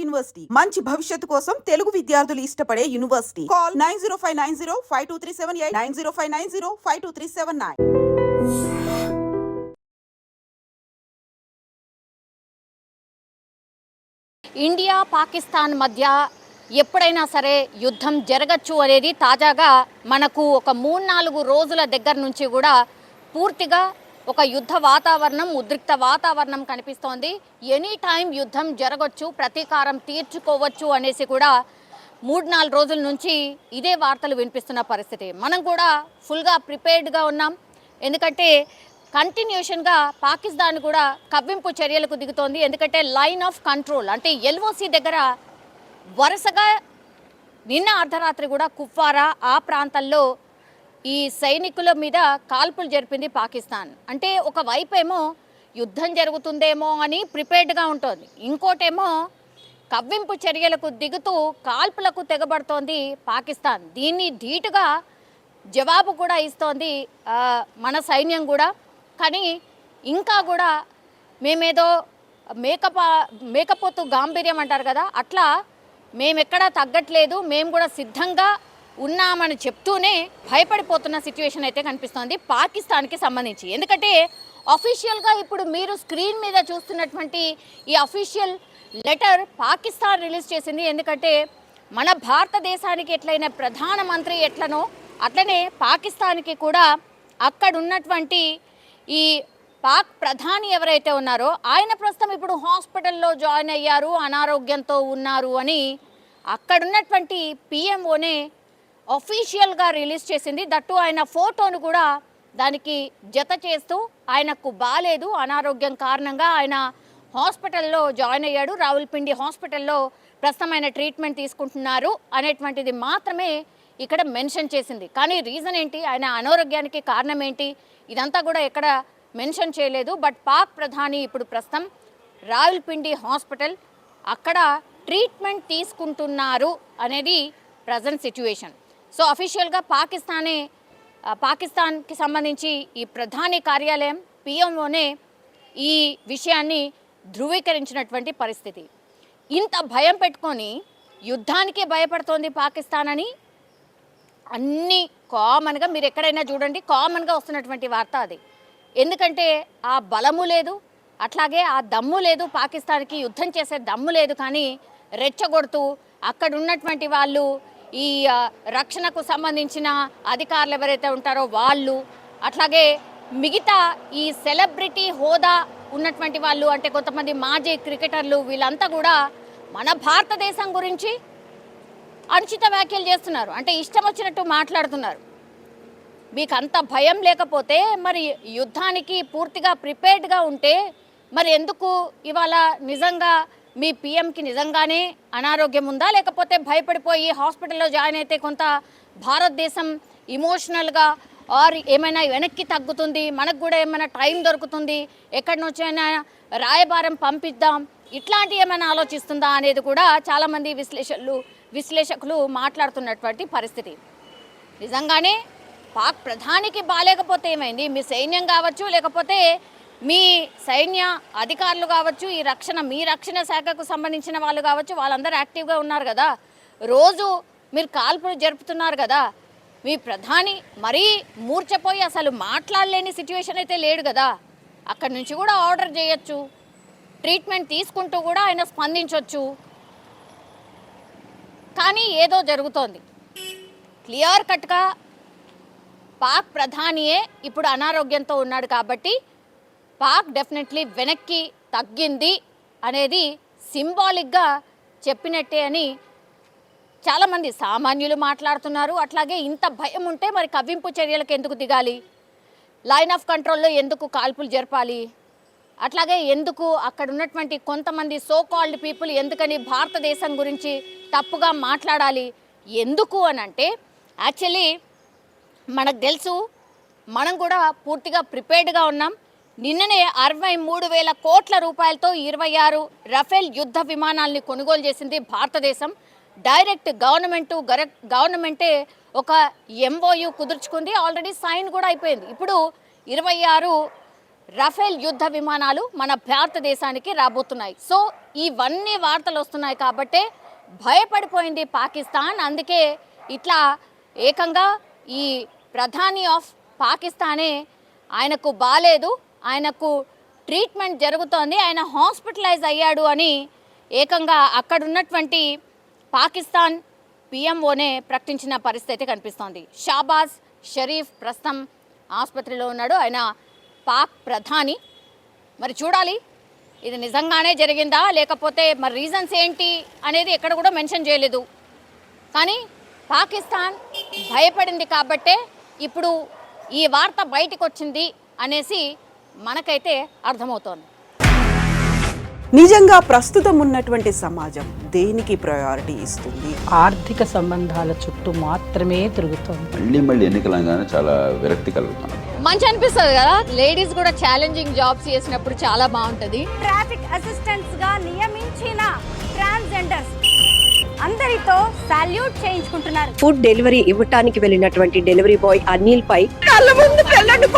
University మంచి భవిష్యత్తు కోసం తెలుగు విద్యార్థులు ఇష్టపడే యూనివర్సిటీ. కాల్ 9059052378 9059052379. ఇండియా పాకిస్తాన్ మధ్య ఎప్పుడైనా సరే యుద్ధం జరగచ్చు అనేది తాజాగా మనకు ఒక 3-4 రోజుల దగ్గర నుంచి కూడా పూర్తిగా ఒక యుద్ధ వాతావరణం, ఉద్రిక్త వాతావరణం కనిపిస్తోంది. ఎనీ టైం యుద్ధం జరగచ్చు, ప్రతీకారం తీర్చుకోవచ్చు అనేసి కూడా 3-4 రోజుల నుంచి ఇదే వార్తలు వినిపిస్తున్న పరిస్థితి. మనం కూడా ఫుల్గా ప్రిపేర్డ్గా ఉన్నాం. ఎందుకంటే కంటిన్యూషన్గా పాకిస్తాన్ కూడా కవ్వింపు చర్యలకు దిగుతోంది. ఎందుకంటే లైన్ ఆఫ్ కంట్రోల్ అంటే ఎల్ఓసి దగ్గర వరుసగా నిన్న అర్ధరాత్రి కూడా కుప్వారా ఆ ప్రాంతాల్లో ఈ సైనికుల మీద కాల్పులు జరిపింది పాకిస్తాన్. అంటే ఒక వైపేమో యుద్ధం జరుగుతుందేమో అని ప్రిపేర్డ్గా ఉంటుంది, ఇంకోటేమో కవ్వింపు చర్యలకు దిగుతూ కాల్పులకు తెగబడుతోంది పాకిస్తాన్. దీన్ని ధీటుగా జవాబు కూడా ఇస్తోంది మన సైన్యం కూడా. కానీ ఇంకా కూడా మేమేదో మేకపోతు గాంభీర్యం అంటారు కదా, అట్లా మేమెక్కడా తగ్గట్లేదు, మేము కూడా సిద్ధంగా ఉన్నామని చెప్తూనే భయపడిపోతున్న సిచ్యువేషన్ అయితే కనిపిస్తోంది పాకిస్తాన్కి సంబంధించి. ఎందుకంటే అఫీషియల్గా ఇప్పుడు మీరు స్క్రీన్ మీద చూస్తున్నటువంటి ఈ అఫీషియల్ లెటర్ పాకిస్తాన్ రిలీజ్ చేసింది. ఎందుకంటే మన భారతదేశానికి ఎట్లయినా ప్రధానమంత్రి ఎట్లనో అట్లనే పాకిస్తాన్కి కూడా అక్కడ ఉన్నటువంటి ఈ పాక్ ప్రధాని ఎవరైతే ఉన్నారో ఆయన ప్రస్తుతం ఇప్పుడు హాస్పిటల్లో జాయిన్ అయ్యారు, అనారోగ్యంతో ఉన్నారు అని అక్కడున్నటువంటి పిఎంఓనే అఫీషియల్గా రిలీజ్ చేసింది. దట్టు ఆయన ఫోటోను కూడా దానికి జత చేస్తూ ఆయనకు బాలేదు, అనారోగ్యం కారణంగా ఆయన హాస్పిటల్లో జాయిన్ అయ్యాడు, రావుల్పిండి హాస్పిటల్లో ప్రస్తుతం ఆయన ట్రీట్మెంట్ తీసుకుంటున్నారు అనేటువంటిది మాత్రమే ఇక్కడ మెన్షన్ చేసింది. కానీ రీజన్ ఏంటి, ఆయన అనారోగ్యానికి కారణం ఏంటి, ఇదంతా కూడా ఎక్కడ మెన్షన్ చేయలేదు. బట్ పాక్ ప్రధాని ఇప్పుడు ప్రస్తుతం రావుల్పిండి హాస్పిటల్ అక్కడ ట్రీట్మెంట్ తీసుకుంటున్నారు అనేది ప్రజెంట్ సిచ్యువేషన్. సో అఫీషియల్గా పాకిస్తాన్కి సంబంధించి ఈ ప్రధాని కార్యాలయం పిఎంఓనే ఈ విషయాన్ని ధృవీకరించినటువంటి పరిస్థితి. ఇంత భయం పెట్టుకొని యుద్ధానికే భయపడుతోంది పాకిస్తాన్ అని అన్నీ కామన్గా మీరు ఎక్కడైనా చూడండి, కామన్గా వస్తున్నటువంటి వార్త అది. ఎందుకంటే ఆ బలము లేదు, అట్లాగే ఆ దమ్ము లేదు, పాకిస్తాన్కి యుద్ధం చేసే దమ్ము లేదు. కానీ రెచ్చగొడుతూ అక్కడ ఉన్నటువంటి వాళ్ళు, ఈ రక్షణకు సంబంధించిన అధికారులు ఎవరైతే ఉంటారో వాళ్ళు, అట్లాగే మిగతా ఈ సెలబ్రిటీ హోదా ఉన్నటువంటి వాళ్ళు, అంటే కొంతమంది మాజీ క్రికెటర్లు, వీళ్ళంతా కూడా మన భారతదేశం గురించి అనుచిత వ్యాఖ్యలు చేస్తున్నారు. అంటే ఇష్టం వచ్చినట్టు మాట్లాడుతున్నారు. మీకు అంత భయం లేకపోతే మరి యుద్ధానికి పూర్తిగా ప్రిపేర్డ్గా ఉంటే మరి ఎందుకు ఇవాళ నిజంగా మీ పిఎంకి నిజంగానే అనారోగ్యం ఉందా, లేకపోతే భయపడిపోయి హాస్పిటల్లో జాయిన్ అయితే కొంత భారతదేశం ఇమోషనల్గా ఆర్ ఏమైనా వెనక్కి తగ్గుతుంది, మనకు కూడా ఏమైనా టైం దొరుకుతుంది, ఎక్కడి నుంచైనా రాయబారం పంపిద్దాం, ఇట్లాంటి ఏమైనా ఆలోచిస్తుందా అనేది కూడా చాలామంది విశ్లేషకులు మాట్లాడుతున్నటువంటి పరిస్థితి. నిజంగానే పాక్ ప్రధానికి బాలేకపోతే ఏమైంది, మీ సైన్యం కావచ్చు, లేకపోతే మీ సైన్య అధికారులు కావచ్చు, మీ రక్షణ శాఖకు సంబంధించిన వాళ్ళు కావచ్చు, వాళ్ళందరూ యాక్టివ్గా ఉన్నారు కదా, రోజు మీరు కాల్పులు జరుపుతున్నారు కదా, మీ ప్రధాని మరీ మూర్చపోయి అసలు మాట్లాడలేని సిచ్యువేషన్ అయితే లేడు కదా, అక్కడి నుంచి కూడా ఆర్డర్ చేయొచ్చు, ట్రీట్మెంట్ తీసుకుంటూ కూడా ఆయన స్పందించవచ్చు. కానీ ఏదో జరుగుతోంది. క్లియర్ కట్గా పాక్ ప్రధానియే ఇప్పుడు అనారోగ్యంతో ఉన్నాడు కాబట్టి పాక్ డెఫినెట్లీ వెనక్కి తగ్గింది అనేది సింబాలిక్గా చెప్పినట్టే అని చాలామంది సామాన్యులు మాట్లాడుతున్నారు. అట్లాగే ఇంత భయం ఉంటే మరి కవ్వింపు చర్యలకు ఎందుకు దిగాలి, లైన్ ఆఫ్ కంట్రోల్లో ఎందుకు కాల్పులు జరపాలి, అట్లాగే ఎందుకు అక్కడ ఉన్నటువంటి కొంతమంది సో కాల్డ్ పీపుల్ ఎందుకని భారతదేశం గురించి తప్పుగా మాట్లాడాలి, ఎందుకు అని అంటే యాక్చువల్లీ మనకు తెలుసు, మనం కూడా పూర్తిగా ప్రిపేర్డ్గా ఉన్నాం. నిన్ననే 63,000 కోట్ల రూపాయలతో 26 రఫేల్ యుద్ధ విమానాల్ని కొనుగోలు చేసింది భారతదేశం. డైరెక్ట్ గవర్నమెంటే ఒక ఎంఓయు కుదుర్చుకుంది, ఆల్రెడీ సైన్ కూడా అయిపోయింది. ఇప్పుడు 26 రఫేల్ యుద్ధ విమానాలు మన భారతదేశానికి రాబోతున్నాయి. సో ఇవన్నీ వార్తలు వస్తున్నాయి కాబట్టే భయపడిపోయింది పాకిస్తాన్. అందుకే ఇట్లా ఏకంగా ఈ ప్రధాని ఆఫ్ పాకిస్తానే ఆయనకు బాలేదు, ఆయనకు ట్రీట్మెంట్ జరుగుతోంది, ఆయన హాస్పిటలైజ్ అయ్యాడు అని ఏకంగా అక్కడున్నటువంటి పాకిస్తాన్ పిఎంఓనే ప్రకటించిన పరిస్థితి కనిపిస్తోంది. షాబాజ్ షరీఫ్ ప్రస్తుతం ఆసుపత్రిలో ఉన్నాడు. ఆయన పాక్ ప్రధాని. మరి చూడాలి ఇది నిజంగానే జరిగిందా లేకపోతే మరి రీజన్స్ ఏంటి అనేది ఎక్కడ కూడా మెన్షన్ చేయలేదు. కానీ పాకిస్తాన్ భయపడింది కాబట్టే ఇప్పుడు ఈ వార్త బయటకు వచ్చింది అనేసి మనకైతే అర్థమవుతోంది. నిజంగా ప్రస్తుతం ఉన్నటువంటి సమాజం దేనికి ప్రయారిటీ ఇస్తుంది? ఆర్థిక సంబంధాల చుట్టూ మాత్రమే తిరుగుతోంది. మళ్ళీ ఎన్నికలంగానే చాలా విరక్తి కలుగుతున్నాం. మంచి అనిపిస్తుంది కదా, లేడీస్ కూడా ఛాలెంజింగ్ జాబ్స్ చేసినప్పుడు చాలా బాగుంటుంది. ట్రాఫిక్ అసిస్టెంట్స్ గా నియమించిన ట్రాన్స్జెండర్స్ అందరితో సాల్యూట్ చేయించుకుంటున్నారు. ఫుడ్ డెలివరీ ఇవ్వటానికి వెళ్ళినటువంటి డెలివరీ బాయ్ అనిల్ పై కళ్ళ ముందు పెళ్ళండి